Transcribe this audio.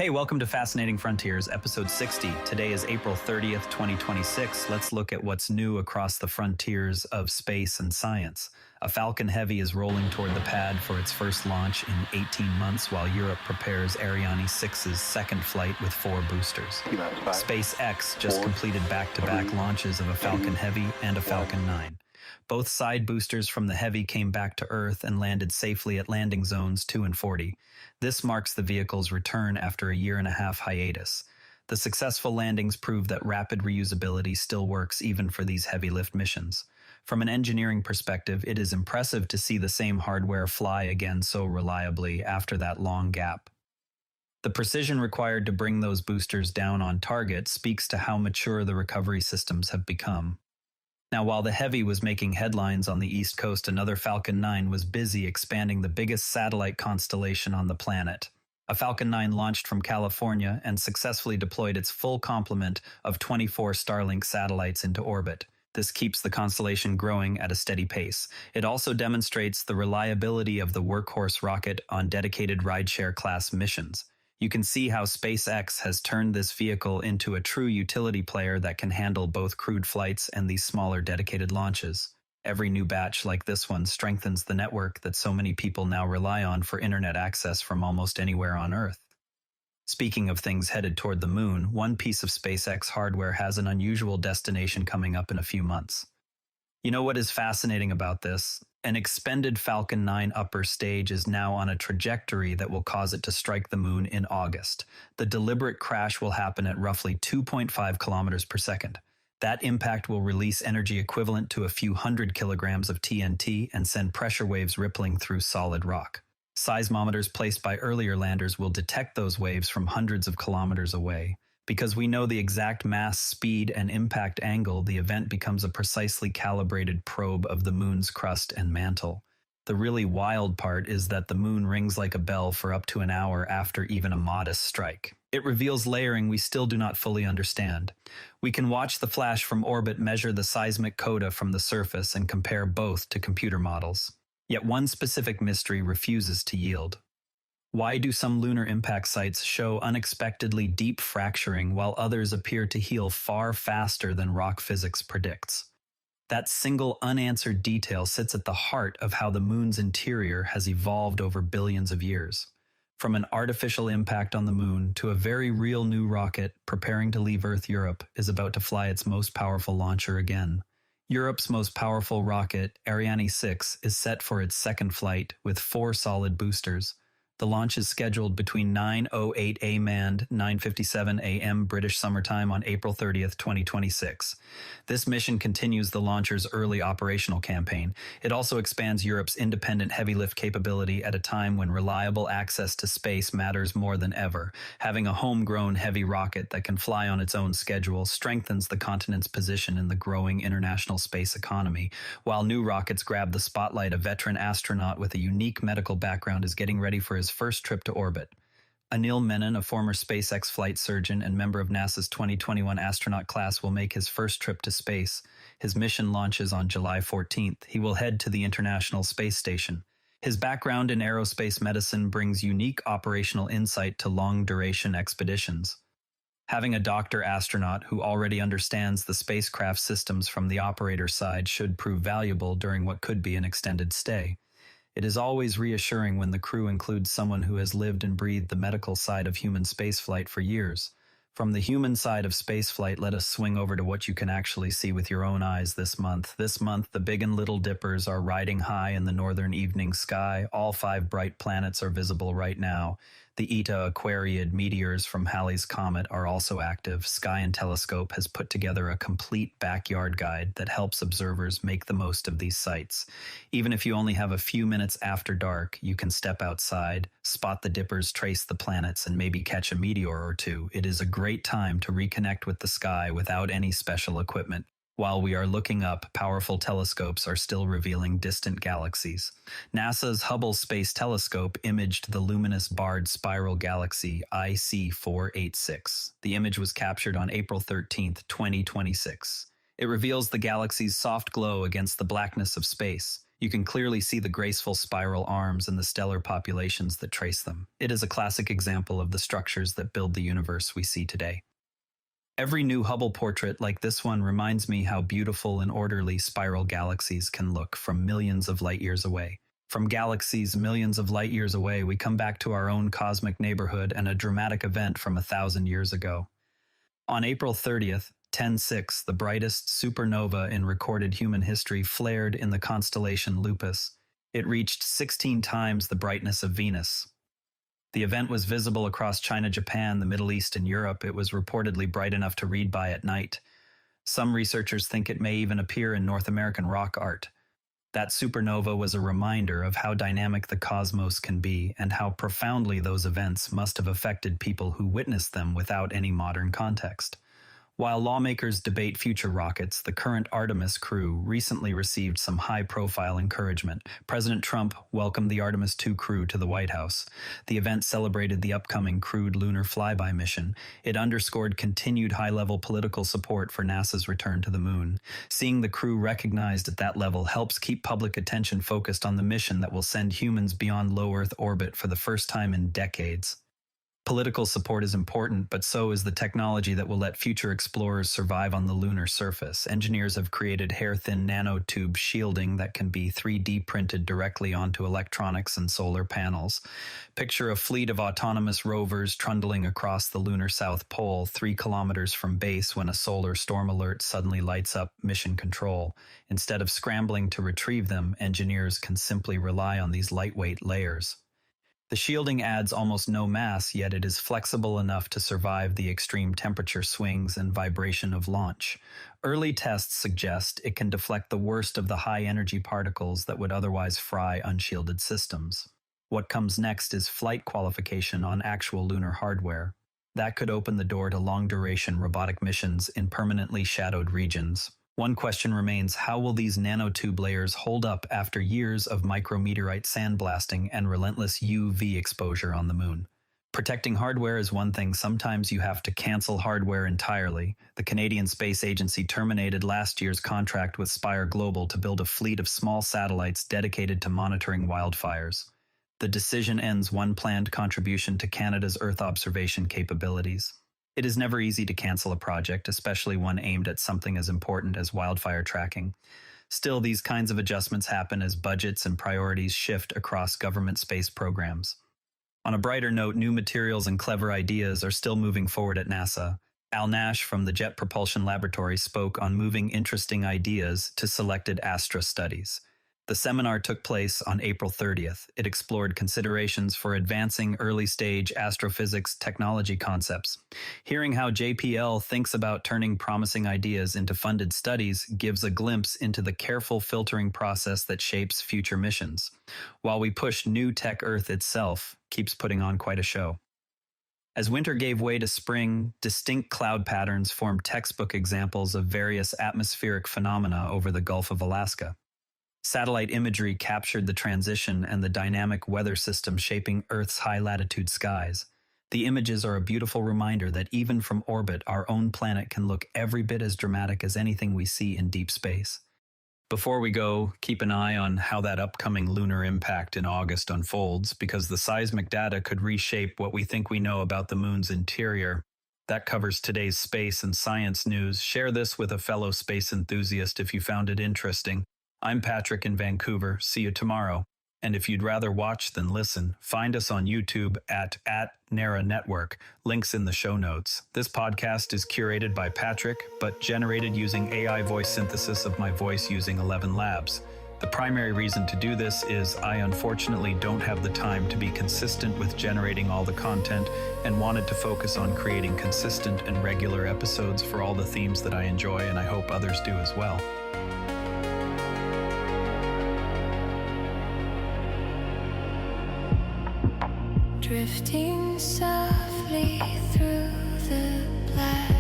Hey, welcome to Fascinating Frontiers, episode 60. Today is April 30th, 2026. Let's look at what's new across the frontiers of space and science. A Falcon Heavy is rolling toward the pad for its first launch in 18 months, while Europe prepares Ariane 6's second flight with 4 boosters. SpaceX just completed back-to-back launches of a Falcon Heavy and a Falcon 9. Both side boosters from the Heavy came back to Earth and landed safely at landing zones 2 and 40. This marks the vehicle's return after a year-and-a-half hiatus. The successful landings prove that rapid reusability still works even for these heavy lift missions. From an engineering perspective, it is impressive to see the same hardware fly again so reliably after that long gap. The precision required to bring those boosters down on target speaks to how mature the recovery systems have become. Now, while the Heavy was making headlines on the East Coast, another Falcon 9 was busy expanding the biggest satellite constellation on the planet. A Falcon 9 launched from California and successfully deployed its full complement of 24 Starlink satellites into orbit. This keeps the constellation growing at a steady pace. It also demonstrates the reliability of the workhorse rocket on dedicated rideshare class missions. You can see how SpaceX has turned this vehicle into a true utility player that can handle both crewed flights and these smaller dedicated launches. Every new batch like this one strengthens the network that so many people now rely on for internet access from almost anywhere on Earth. Speaking of things headed toward the moon, one piece of SpaceX hardware has an unusual destination coming up in a few months. You know what is fascinating about this? An expended Falcon 9 upper stage is now on a trajectory that will cause it to strike the moon in August. The deliberate crash will happen at roughly 2.5 kilometers per second. That impact will release energy equivalent to a few hundred kilograms of TNT and send pressure waves rippling through solid rock. Seismometers placed by earlier landers will detect those waves from hundreds of kilometers away. Because we know the exact mass, speed, and impact angle, the event becomes a precisely calibrated probe of the moon's crust and mantle. The really wild part is that the moon rings like a bell for up to an hour after even a modest strike. It reveals layering we still do not fully understand. We can watch the flash from orbit measure the seismic coda from the surface and compare both to computer models. Yet one specific mystery refuses to yield. Why do some lunar impact sites show unexpectedly deep fracturing while others appear to heal far faster than rock physics predicts? That single unanswered detail sits at the heart of how the moon's interior has evolved over billions of years. From an artificial impact on the moon to a very real new rocket preparing to leave Earth, Europe is about to fly its most powerful launcher again. Europe's most powerful rocket, Ariane 6, is set for its second flight with 4 solid boosters. The launch is scheduled between 9:08 a.m. and 9:57 a.m. British Summer Time on April 30th, 2026. This mission continues the launcher's early operational campaign. It also expands Europe's independent heavy lift capability at a time when reliable access to space matters more than ever. Having a homegrown heavy rocket that can fly on its own schedule strengthens the continent's position in the growing international space economy. While new rockets grab the spotlight, a veteran astronaut with a unique medical background is getting ready for his first trip to orbit. Anil Menon, a former SpaceX flight surgeon and member of NASA's 2021 astronaut class, will make his first trip to space. His mission launches on July 14th. He will head to the International Space Station. His background in aerospace medicine brings unique operational insight to long-duration expeditions. Having a doctor astronaut who already understands the spacecraft systems from the operator side should prove valuable during what could be an extended stay. It is always reassuring when the crew includes someone who has lived and breathed the medical side of human spaceflight for years. From the human side of spaceflight, let us swing over to what you can actually see with your own eyes this month. This month, the Big and Little Dippers are riding high in the northern evening sky. All 5 bright planets are visible right now. The Eta Aquariid meteors from Halley's Comet are also active. Sky and Telescope has put together a complete backyard guide that helps observers make the most of these sights. Even if you only have a few minutes after dark, you can step outside, spot the dippers, trace the planets, and maybe catch a meteor or two. It is a great time to reconnect with the sky without any special equipment. While we are looking up, powerful telescopes are still revealing distant galaxies. NASA's Hubble Space Telescope imaged the luminous barred spiral galaxy IC486. The image was captured on April 13, 2026. It reveals the galaxy's soft glow against the blackness of space. You can clearly see the graceful spiral arms and the stellar populations that trace them. It is a classic example of the structures that build the universe we see today. Every new Hubble portrait like this one reminds me how beautiful and orderly spiral galaxies can look from millions of light years away. From galaxies millions of light years away, we come back to our own cosmic neighborhood and a dramatic event from 1,000 years ago. On April 30th, 10/6, the brightest supernova in recorded human history flared in the constellation Lupus. It reached 16 times the brightness of Venus. The event was visible across China, Japan, the Middle East, and Europe. It was reportedly bright enough to read by at night. Some researchers think it may even appear in North American rock art. That supernova was a reminder of how dynamic the cosmos can be and how profoundly those events must have affected people who witnessed them without any modern context. While lawmakers debate future rockets, the current Artemis crew recently received some high-profile encouragement. President Trump welcomed the Artemis II crew to the White House. The event celebrated the upcoming crewed lunar flyby mission. It underscored continued high-level political support for NASA's return to the moon. Seeing the crew recognized at that level helps keep public attention focused on the mission that will send humans beyond low Earth orbit for the first time in decades. Political support is important, but so is the technology that will let future explorers survive on the lunar surface. Engineers have created hair-thin nanotube shielding that can be 3D printed directly onto electronics and solar panels. Picture a fleet of autonomous rovers trundling across the lunar South Pole 3 kilometers from base when a solar storm alert suddenly lights up mission control. Instead of scrambling to retrieve them, engineers can simply rely on these lightweight layers. The shielding adds almost no mass, yet it is flexible enough to survive the extreme temperature swings and vibration of launch. Early tests suggest it can deflect the worst of the high-energy particles that would otherwise fry unshielded systems. What comes next is flight qualification on actual lunar hardware. That could open the door to long-duration robotic missions in permanently shadowed regions. One question remains: how will these nanotube layers hold up after years of micrometeorite sandblasting and relentless UV exposure on the moon? Protecting hardware is one thing. Sometimes you have to cancel hardware entirely. The Canadian Space Agency terminated last year's contract with Spire Global to build a fleet of small satellites dedicated to monitoring wildfires. The decision ends one planned contribution to Canada's Earth observation capabilities. It is never easy to cancel a project, especially one aimed at something as important as wildfire tracking. Still, these kinds of adjustments happen as budgets and priorities shift across government space programs. On a brighter note, new materials and clever ideas are still moving forward at NASA. Al Nash from the Jet Propulsion Laboratory spoke on moving interesting ideas to selected Astra studies. The seminar took place on April 30th. It explored considerations for advancing early-stage astrophysics technology concepts. Hearing how JPL thinks about turning promising ideas into funded studies gives a glimpse into the careful filtering process that shapes future missions. While we push new tech, Earth itself keeps putting on quite a show. As winter gave way to spring, distinct cloud patterns formed textbook examples of various atmospheric phenomena over the Gulf of Alaska. Satellite imagery captured the transition and the dynamic weather system shaping Earth's high-latitude skies. The images are a beautiful reminder that even from orbit, our own planet can look every bit as dramatic as anything we see in deep space. Before we go, keep an eye on how that upcoming lunar impact in August unfolds, because the seismic data could reshape what we think we know about the moon's interior. That covers today's space and science news. Share this with a fellow space enthusiast if you found it interesting. I'm Patrick in Vancouver. See you tomorrow. And if you'd rather watch than listen, find us on YouTube at NARA Network. Links in the show notes. This podcast is curated by Patrick, but generated using AI voice synthesis of my voice using ElevenLabs. The primary reason to do this is I unfortunately don't have the time to be consistent with generating all the content and wanted to focus on creating consistent and regular episodes for all the themes that I enjoy, and I hope others do as well. Drifting softly through the black.